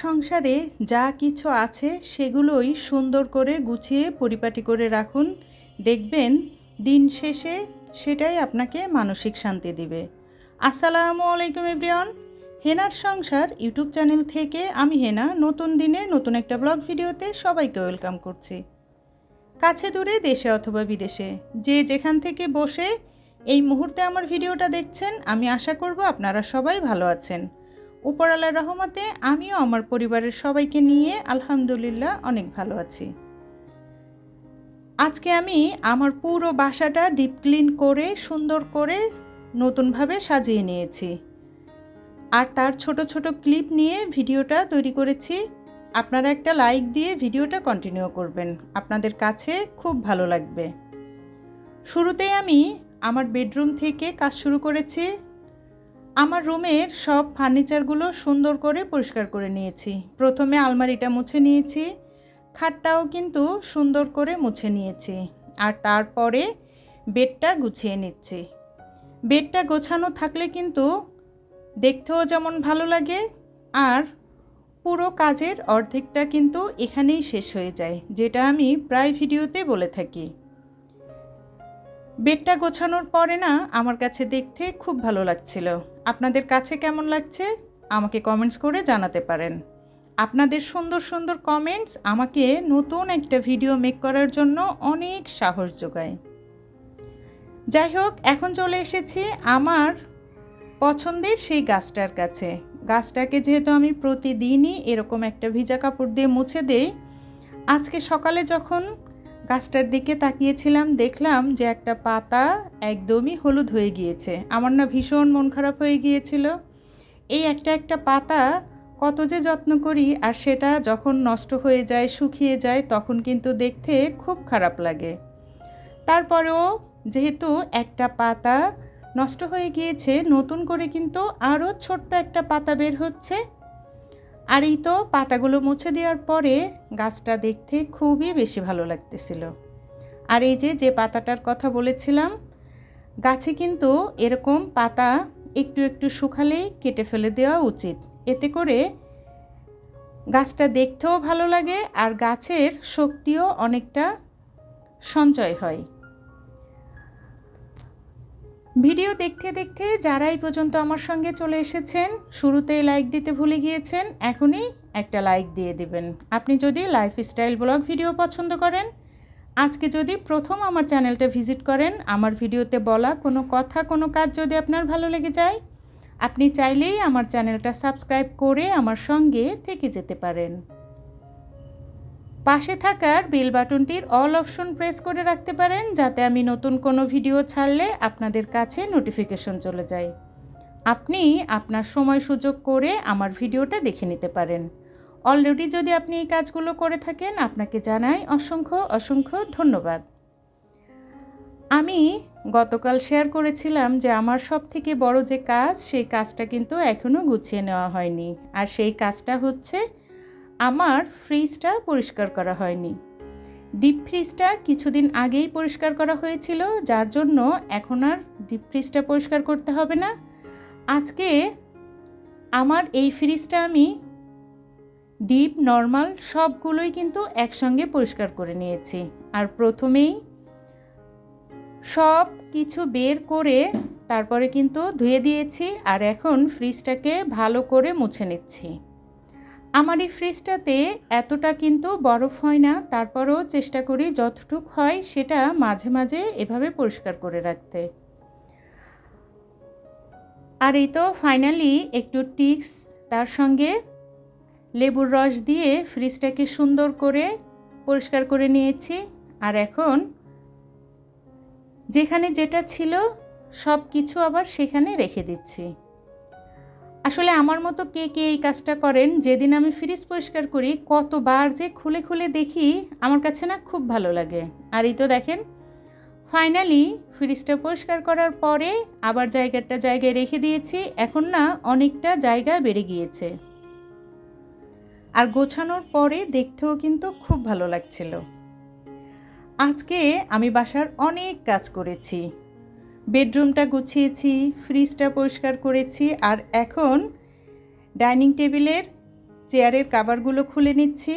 সংসারে যা কিছু আছে সেগুলোই সুন্দর করে গুছিয়ে পরিপাটি করে রাখুন। দেখবেন দিন শেষে সেটাই আপনাকে মানসিক শান্তি দিবে। আসসালামু আলাইকুম এভরিওয়ান। হেনার সংসার ইউটিউব চ্যানেল থেকে আমি হেনা নতুন দিনে নতুন একটা ব্লগ ভিডিওতে সবাইকে ওয়েলকাম করছি। কাছে দূরে দেশে অথবা বিদেশে যে যেখান থেকে বসে এই মুহূর্তে আমার ভিডিওটা দেখছেন, আমি আশা করব আপনারা সবাই ভালো আছেন। উপরওয়ালার রহমতে আমিও আমার পরিবারের সবাইকে নিয়ে আলহামদুলিল্লাহ অনেক ভালো আছি। আজকে আমি আমার পুরো বাসাটা ডিপ ক্লিন করে সুন্দর করে নতুনভাবে সাজিয়ে নিয়েছি, আর তার ছোট ছোট ক্লিপ নিয়ে ভিডিওটা তৈরি করেছি। আপনারা একটা লাইক দিয়ে ভিডিওটা কন্টিনিউ করবেন, আপনাদের কাছে খুব ভালো লাগবে। শুরুতেই আমি আমার বেডরুম থেকে কাজ শুরু করেছি। আমার রুমের সব ফার্নিচারগুলো সুন্দর করে পরিষ্কার করে নিয়েছি। প্রথমে আলমারিটা মুছে নিয়েছি, খাটটাও কিন্তু সুন্দর করে মুছে নিয়েছি, আর তারপরে বেডটা গুছিয়ে নিচ্ছি। বেডটা গোছানো থাকলে কিন্তু দেখতেও যেমন ভালো লাগে, আর পুরো কাজের অর্ধেকটা কিন্তু এখানেই শেষ হয়ে যায়, যেটা আমি প্রায় ভিডিওতে বলে থাকি। বেডটা গোছানোর পরে না আমার কাছে দেখতে খুব ভালো লাগছিল। আপনাদের কাছে কেমন লাগছে আমাকে কমেন্টস করে জানাতে পারেন। আপনাদের সুন্দর সুন্দর কমেন্টস আমাকে নতুন একটা ভিডিও মেক করার জন্য অনেক সাহস যোগায়। যাই হোক, এখন চলে এসেছি আমার পছন্দের সেই গাছটার কাছে। গাছটাকে যেহেতু আমি প্রতিদিনই এরকম একটা ভিজা কাপড় দিয়ে মুছে দেই, আজকে সকালে যখন গাছটার দিকে তাকিয়েছিলাম দেখলাম যে একটা পাতা একদমই হলুদ হয়ে গিয়েছে। আমার না ভীষণ মন খারাপ হয়ে গিয়েছিল। এই একটা পাতা কত যে যত্ন করি, আর সেটা যখন নষ্ট হয়ে যায়, শুকিয়ে যায়, তখন কিন্তু দেখতে খুব খারাপ লাগে। তারপরেও যেহেতু একটা পাতা নষ্ট হয়ে গিয়েছে, নতুন করে কিন্তু আরও ছোট্ট একটা পাতা বের হচ্ছে। আর এই তো পাতাগুলো মুছে দেওয়ার পরে গাছটা দেখতে খুবই বেশি ভালো লাগতেছিল। আর এই যে পাতাটার কথা বলেছিলাম, গাছে কিন্তু এরকম পাতা একটু একটু শুকালেই কেটে ফেলে দেওয়া উচিত। এতে করে গাছটা দেখতেও ভালো লাগে, আর গাছের শক্তিও অনেকটা সঞ্চয় হয়। ভিডিও দেখতে দেখতে যারা এই পর্যন্ত আমার সঙ্গে চলে এসেছেন, শুরুতেই লাইক দিতে ভুলে গিয়েছেন, এখনই একটা লাইক দিয়ে দিবেন। আপনি যদি লাইফস্টাইল ব্লগ ভিডিও পছন্দ করেন, আজকে যদি প্রথম আমার চ্যানেলটা ভিজিট করেন, আমার ভিডিওতে বলা কোনো কথা কোনো কাজ যদি আপনার ভালো লেগে যায়, আপনি চাইলেই আমার চ্যানেলটা সাবস্ক্রাইব করে আমার সঙ্গে থেকে যেতে পারেন। পাশে থাকার বেল বাটনটির অল অপশন প্রেস করে রাখতে পারেন, যাতে আমি নতুন কোনো ভিডিও ছাড়লে আপনাদের কাছে নোটিফিকেশন চলে যায়। আপনি আপনার সময় সুযোগ করে আমার ভিডিওটা দেখে নিতে পারেন। অলরেডি যদি আপনি এই কাজগুলো করে থাকেন, আপনাকে জানাই অসংখ্য অসংখ্য ধন্যবাদ। আমি গতকাল শেয়ার করেছিলাম যে আমার সবথেকে বড় যে কাজ, সেই কাজটা কিন্তু এখনও গুছিয়ে নেওয়া হয়নি। আর সেই কাজটা হচ্ছে আমার ফ্রিজটা পরিষ্কার করা হয়নি। ডিপ ফ্রিজটা কিছুদিন আগেই পরিষ্কার করা হয়েছিল, যার জন্য এখন আর ডিপ ফ্রিজটা পরিষ্কার করতে হবে না। আজকে আমার এই ফ্রিজটা আমি ডিপ নর্মাল সবগুলোই কিন্তু একসঙ্গে পরিষ্কার করে নিয়েছি। আর প্রথমেই সব কিছু বের করে তারপরে কিন্তু ধুয়ে দিয়েছি, আর এখন ফ্রিজটাকে ভালো করে মুছে নিচ্ছি। আমার এই ফ্রিজটাতে এতটা কিন্তু বরফ হয় না, তারপরেও চেষ্টা করি যতটুকু হয় সেটা মাঝে মাঝে এভাবে পরিষ্কার করে রাখতে। আর এই তো ফাইনালি একটু টিক্স তার সঙ্গে লেবুর রস দিয়ে ফ্রিজটাকে সুন্দর করে পরিষ্কার করে নিয়েছি। আর এখন যেখানে যেটা ছিল সব কিছু আবার সেখানে রেখে দিচ্ছি। আসলে আমার মতো কে কে এই কাজটা করেন? যেদিন আমি ফ্রিজ পরিষ্কার করি কতবার যে খুলে খুলে দেখি, আমার কাছে না খুব ভালো লাগে। আর এই তো দেখেন ফাইনালি ফ্রিজটা পরিষ্কার করার পরে আবার জায়গায় রেখে দিয়েছি। এখন না অনেকটা জায়গা বেড়ে গিয়েছে, আর গোছানোর পরে দেখতেও কিন্তু খুব ভালো লাগছিল। আজকে আমি বাসার অনেক কাজ করেছি। বেডরুমটা গুছিয়েছি, ফ্রিজটা পরিষ্কার করেছি, আর এখন ডাইনিং টেবিলের চেয়ারের কাভারগুলো খুলে নিচ্ছি।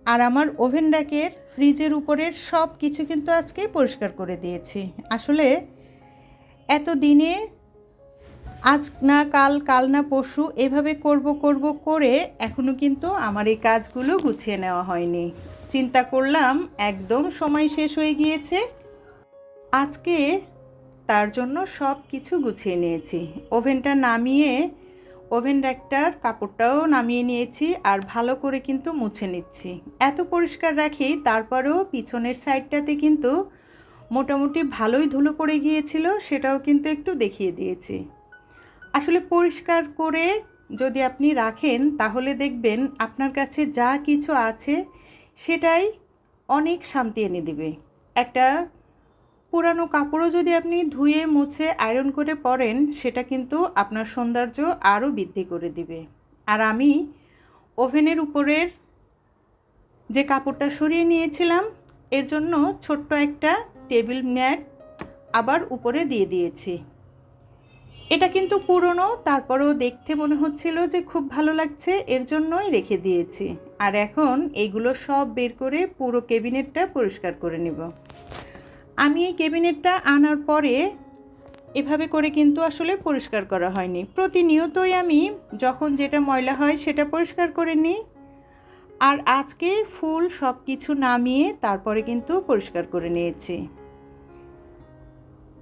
আর আমার ওভেন র্যাকের ফ্রিজের উপরের সব কিছু কিন্তু আজকে পরিষ্কার করে দিয়েছি। আসলে এত দিনে আজ না কাল, কাল না পরশু এভাবে করব করে এখনও কিন্তু আমার এই কাজগুলো গুছিয়ে নেওয়া হয়নি। চিন্তা করলাম একদম সময় শেষ হয়ে গিয়েছে, আজকে তার জন্য সব কিছু গুছিয়ে নিয়েছি। ওভেনটা নামিয়ে ওভেন র্যাকটার কাপড়টাও নামিয়ে নিয়েছি আর ভালো করে কিন্তু মুছে নিচ্ছি। এত পরিষ্কার রাখি, তারপরেও পিছনের সাইডটাতে কিন্তু মোটামুটি ভালোই ধুলো পড়ে গিয়েছিল, সেটাও কিন্তু একটু দেখিয়ে দিয়েছি। আসলে পরিষ্কার করে যদি আপনি রাখেন তাহলে দেখবেন আপনার কাছে যা কিছু আছে সেটাই অনেক শান্তি এনে দেবে। একটা পুরানো কাপড়ও যদি আপনি ধুয়ে মুছে আয়রন করে পরেন, সেটা কিন্তু আপনার সৌন্দর্য আরও বৃদ্ধি করে দিবে। আর আমি ওভেনের উপরের যে কাপড়টা সরিয়ে নিয়েছিলাম, এর জন্য ছোট্ট একটা টেবিল ম্যাট আবার উপরে দিয়ে দিয়েছি। এটা কিন্তু পুরনো, তারপরেও দেখতে মনে হচ্ছিল যে খুব ভালো লাগছে, এর জন্যই রেখে দিয়েছি। আর এখন এইগুলো সব বের করে পুরো ক্যাবিনেটটা পরিষ্কার করে নেব। আমি এই ক্যাবিনেটটা আনার পরে এভাবে করে কিন্তু আসলে পরিষ্কার করা হয়নি। প্রতিনিয়তই আমি যখন যেটা ময়লা হয় সেটা পরিষ্কার করে নিই, আর আজকে ফুল সব কিছু নামিয়ে তারপরে কিন্তু পরিষ্কার করে নিয়েছি।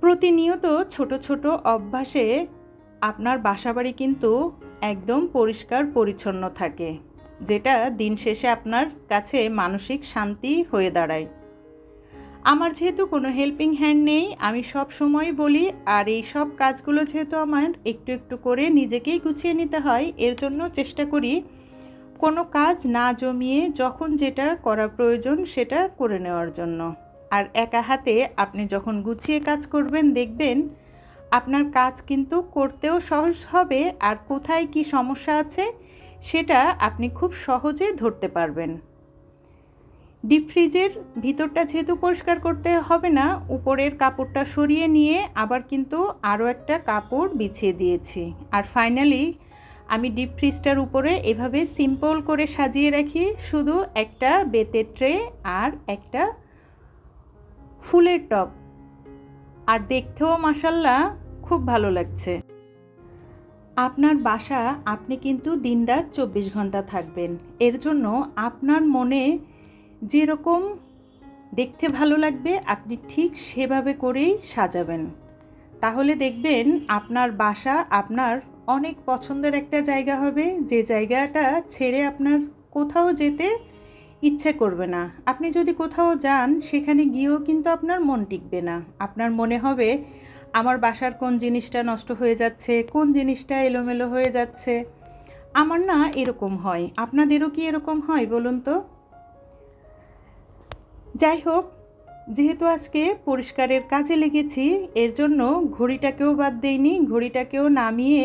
প্রতিনিয়ত ছোট ছোট অভ্যাসে আপনার বাসাবাড়ি কিন্তু একদম পরিষ্কার পরিচ্ছন্ন থাকে, যেটা দিন শেষে আপনার কাছে মানসিক শান্তি হয়ে দাঁড়ায়। আমার যেহেতু কোনো হেল্পিং হ্যান্ড নেই, আমি সব সময় বলি, আর এই সব কাজগুলো যেহেতু আমার একটু একটু করে নিজেকেই গুছিয়ে নিতে হয়, এর জন্য চেষ্টা করি কোনো কাজ না জমিয়ে যখন যেটা করা প্রয়োজন সেটা করে নেওয়ার জন্য। আর একা হাতে আপনি যখন গুছিয়ে কাজ করবেন, দেখবেন আপনার কাজ কিন্তু করতেও সহজ হবে, আর কোথায় কি সমস্যা আছে সেটা আপনি খুব সহজে ধরতে পারবেন। ডিপ ফ্রিজের ভিতরটা যেহেতু পরিষ্কার করতে হবে না, উপরের কাপড়টা সরিয়ে নিয়ে আবার কিন্তু আরও একটা কাপড় বিছিয়ে দিয়েছি। আর ফাইনালি আমি ডিপ ফ্রিজটার উপরে এভাবে সিম্পল করে সাজিয়ে রাখি, শুধু একটা বেতের ট্রে আর একটা ফুলের টব, আর দেখতেও মাশাআল্লাহ খুব ভালো লাগছে। আপনার বাসা আপনি কিন্তু দিনরাত 24 ঘন্টা থাকবেন, এর জন্য আপনার মনে যেরকম দেখতে ভালো লাগবে আপনি ঠিক সেভাবে করেই সাজাবেন। তাহলে দেখবেন আপনার বাসা আপনার অনেক পছন্দের একটা জায়গা হবে, যে জায়গাটা ছেড়ে আপনার কোথাও যেতে ইচ্ছে করবে না। আপনি যদি কোথাও যান, সেখানে গিয়েও কিন্তু আপনার মন টিকবে না। আপনার মনে হবে আমার বাসার কোন জিনিসটা নষ্ট হয়ে যাচ্ছে, কোন জিনিসটা এলোমেলো হয়ে যাচ্ছে। আমার না এরকম হয়, আপনাদেরও কি এরকম হয় বলুন তো? যাই হোক, যেহেতু আজকে পরিষ্কারের কাজে লেগেছি, এর জন্য ঘড়িটাকেও বাদ দেইনি, ঘড়িটাকেও নামিয়ে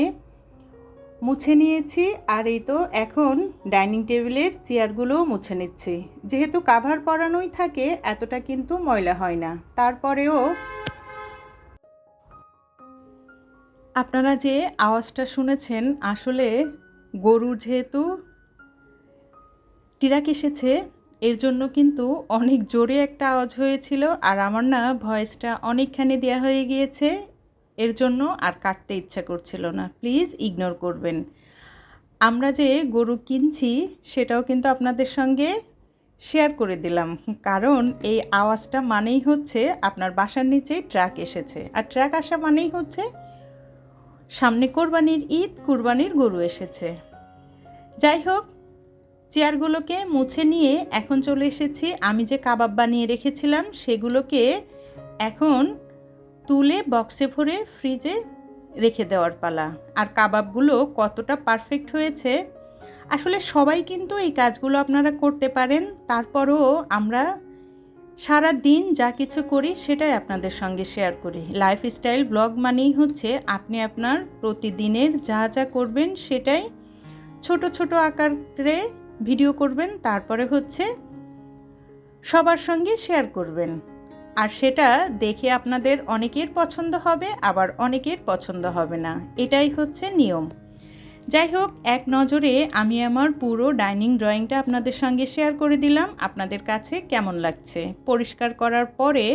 মুছে নিয়েছি। আর এই তো এখন ডাইনিং টেবিলের চেয়ারগুলোও মুছে নিচ্ছি। যেহেতু কাভার পরানোই থাকে, এতটা কিন্তু ময়লা হয় না। তারপরেও আপনারা যে আওয়াজটা শুনেছেন, আসলে গরুর যেহেতু টিরাক এসেছে, এর জন্য কিন্তু অনেক জোরে একটা আওয়াজ হয়েছিল, আর আমার না ভয়েসটা অনেকখানি দেওয়া হয়ে গিয়েছে, এর জন্য আর কাটতে ইচ্ছা করছিল না। প্লিজ ইগনোর করবেন। আমরা যে গরু কিনছি সেটাও কিন্তু আপনাদের সঙ্গে শেয়ার করে দিলাম, কারণ এই আওয়াজটা মানেই হচ্ছে আপনার বাসার নিচে ট্রাক এসেছে, আর ট্রাক আসা মানেই হচ্ছে সামনে কোরবানির ঈদ, কুরবানির গরু এসেছে। যাই হোক, চেয়ারগুলোকে মুছে নিয়ে এখন চলে এসেছি আমি যে কাবাব বানিয়ে রেখেছিলাম সেগুলোকে এখন তুলে বক্সে ভরে ফ্রিজে রেখে দেওয়ার পালা। আর কাবাবগুলো কতটা পারফেক্ট হয়েছে, আসলে সবাই কিন্তু এই কাজগুলো আপনারা করতে পারেন। তারপরও আমরা সারা দিন যা কিছু করি সেটাই আপনাদের সঙ্গে শেয়ার করি। লাইফস্টাইল ব্লগ মানেই হচ্ছে আপনি আপনার প্রতিদিনের যা যা করবেন সেটাই ছোট ছোট আকারে ভিডিও করবেন, তারপরে হচ্ছে সবার সঙ্গে শেয়ার করবেন। আর সেটা দেখে আপনাদের অনেকের পছন্দ হবে, আবার অনেকের পছন্দ হবে না, এটাই হচ্ছে নিয়ম। যাই হোক, এক নজরে আমি আমার পুরো ডাইনিং ড্রয়িংটা আপনাদের সঙ্গে শেয়ার করে দিলাম। আপনাদের কাছে কেমন লাগছে? পরিষ্কার করার পরে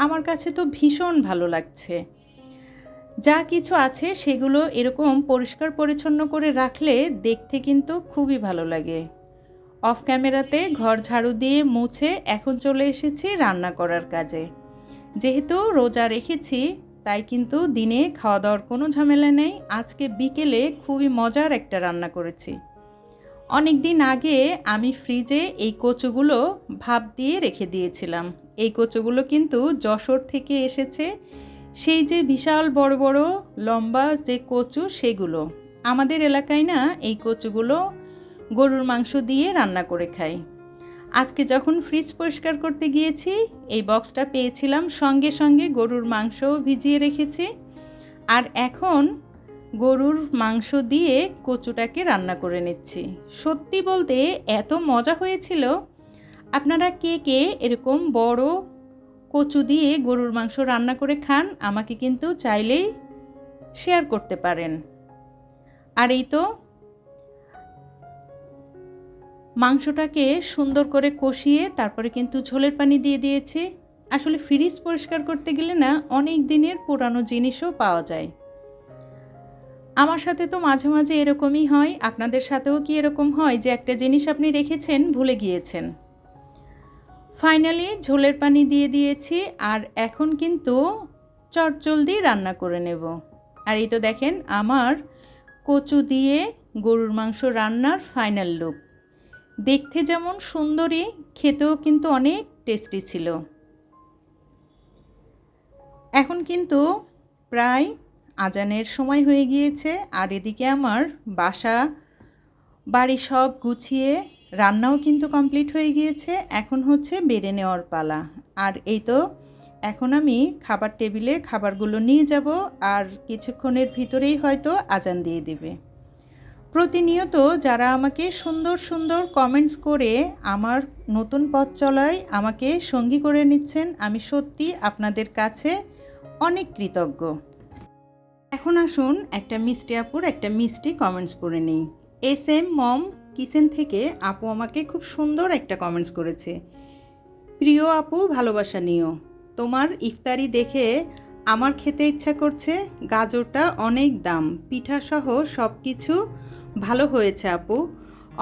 আমার কাছে তো ভীষণ ভালো লাগছে। যা কিছু আছে সেগুলো এরকম পরিষ্কার পরিচ্ছন্ন করে রাখলে দেখতে কিন্তু খুবই ভালো লাগে। অফ ক্যামেরাতে ঘর ঝাড়ু দিয়ে মুছে এখন চলে এসেছি রান্না করার কাজে। যেহেতু রোজা রেখেছি তাই কিন্তু দিনে খাওয়া দাওয়ার কোনো ঝামেলা নেই। আজকে বিকেলে খুবই মজার একটা রান্না করেছি। অনেক দিন আগে আমি ফ্রিজে এই কচুগুলো ভাপ দিয়ে রেখে দিয়েছিলাম। এই কচুগুলো কিন্তু যশোর থেকে এসেছে। সেই যে বিশাল বড় বড় লম্বা যে কচু, সেগুলো আমাদের এলাকায় না এই কচুগুলো গরুর মাংস দিয়ে রান্না করে খাই। আজকে যখন ফ্রিজ পরিষ্কার করতে গিয়েছি এই বক্সটা পেয়েছিলাম, সঙ্গে সঙ্গে গরুর মাংসও ভিজিয়ে রেখেছি। আর এখন গরুর মাংস দিয়ে কচুটাকে রান্না করে নিচ্ছি। সত্যি বলতে এত মজা হয়েছিল। আপনারা কে কে এরকম বড় কচু দিয়ে গরুর মাংস রান্না করে খান আমাকে কিন্তু চাইলেই শেয়ার করতে পারেন। আর এই তো মাংসটাকে সুন্দর করে কষিয়ে তারপরে কিন্তু ঝোলের পানি দিয়ে দিয়েছি। আসলে ফ্রিজ পরিষ্কার করতে গেলে না অনেক দিনের পুরানো জিনিসও পাওয়া যায়। আমার সাথে তো মাঝে মাঝে এরকমই হয়। আপনাদের সাথেও কি এরকম হয় যে একটা জিনিস আপনি রেখেছেন ভুলে গিয়েছেন? ফাইনালি ঝোলের পানি দিয়ে দিয়েছি আর এখন কিন্তু চটজলদি রান্না করে নেব। আর এই তো দেখেন আমার কচু দিয়ে গরুর মাংস রান্নার ফাইনাল লুক। দেখতে যেমন সুন্দরী, খেতেও কিন্তু অনেক টেস্টি ছিল। এখন কিন্তু প্রায় আজানের সময় হয়ে গিয়েছে আর এদিকে আমার বাড়ি সব গুছিয়ে রান্নাও কিন্তু কমপ্লিট হয়ে গিয়েছে। এখন হচ্ছে বেড়ে নেওয়ার পালা। আর এই তো এখন আমি খাবার টেবিলে খাবারগুলো নিয়ে যাব আর কিছুক্ষণের ভিতরেই হয়তো আজান দিয়ে দিবে। প্রতিনিয়ত যারা আমাকে সুন্দর সুন্দর কমেন্টস করে আমার নতুন পথ চলায় আমাকে সঙ্গী করে নিচ্ছেন, আমি সত্যি আপনাদের কাছে অনেক কৃতজ্ঞ। এখন আসুন একটা মিষ্টি আপুর একটা মিষ্টি কমেন্টস পড়ে নিই। SM মম কিচেন থেকে আপু আমাকে খুব সুন্দর একটা কমেন্টস করেছে। প্রিয় আপু, ভালোবাসা নিও। তোমার ইফতারি দেখে আমার খেতে ইচ্ছা করছে। গাজরটা অনেক দাম, পিঠাসহ সব কিছু ভালো হয়েছে আপু।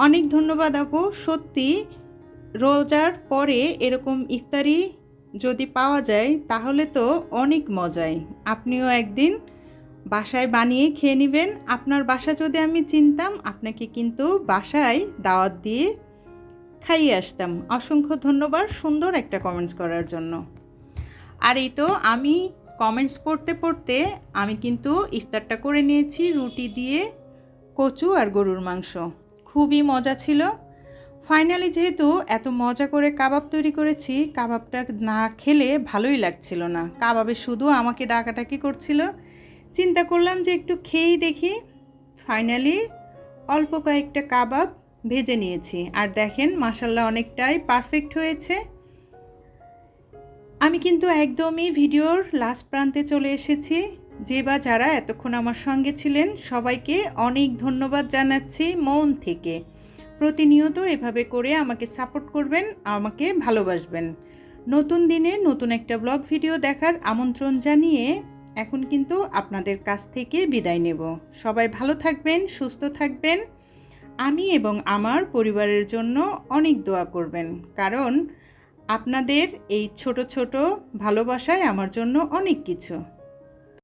অনেক ধন্যবাদ আপু। সত্যি রোজার পরে এরকম ইফতারি যদি পাওয়া যায় তাহলে তো অনেক মজাই। আপনিও একদিন বাসায় বানিয়ে খেয়ে নেবেন। আপনার বাসা যদি আমি চিনতাম আপনাকে কিন্তু বাসায় দাওয়াত দিয়ে খাইয়ে আসতাম। অসংখ্য ধন্যবাদ সুন্দর একটা কমেন্টস করার জন্য। আর এই তো আমি কমেন্টস পড়তে পড়তে আমি কিন্তু ইফতারটা করে নিয়েছি রুটি দিয়ে কচু আর গরুর মাংস। খুবই মজা ছিল। ফাইনালি যেহেতু এত মজা করে কাবাব তৈরি করেছি, কাবাবটা না খেলে ভালোই লাগছিল না। কাবাবে শুধু আমাকে ডাকাডাকি করছিল। চিন্তা করলাম যে একটু খেয়েই দেখি। ফাইনালি অল্প কয়েকটা কাবাব ভেজে নিয়েছি আর দেখেন মাশাল্লাহ অনেকটাই পারফেক্ট হয়েছে। আমি কিন্তু একদমই ভিডিওর লাস্ট প্রান্তে চলে এসেছি। যে বা যারা এতক্ষণ আমার সঙ্গে ছিলেন সবাইকে অনেক ধন্যবাদ জানাচ্ছি মন থেকে। প্রতিনিয়ত এভাবে করে আমাকে সাপোর্ট করবেন, আমাকে ভালোবাসবেন। নতুন দিনে নতুন একটা ব্লগ ভিডিও দেখার আমন্ত্রণ জানিয়ে এখন কিন্তু আপনাদের কাছ থেকে বিদায় নেব। সবাই ভালো থাকবেন, সুস্থ থাকবেন। আমি এবং আমার পরিবারের জন্য অনেক দোয়া করবেন, কারণ আপনাদের এই ছোট ছোট ভালোবাসায় আমার জন্য অনেক কিছু।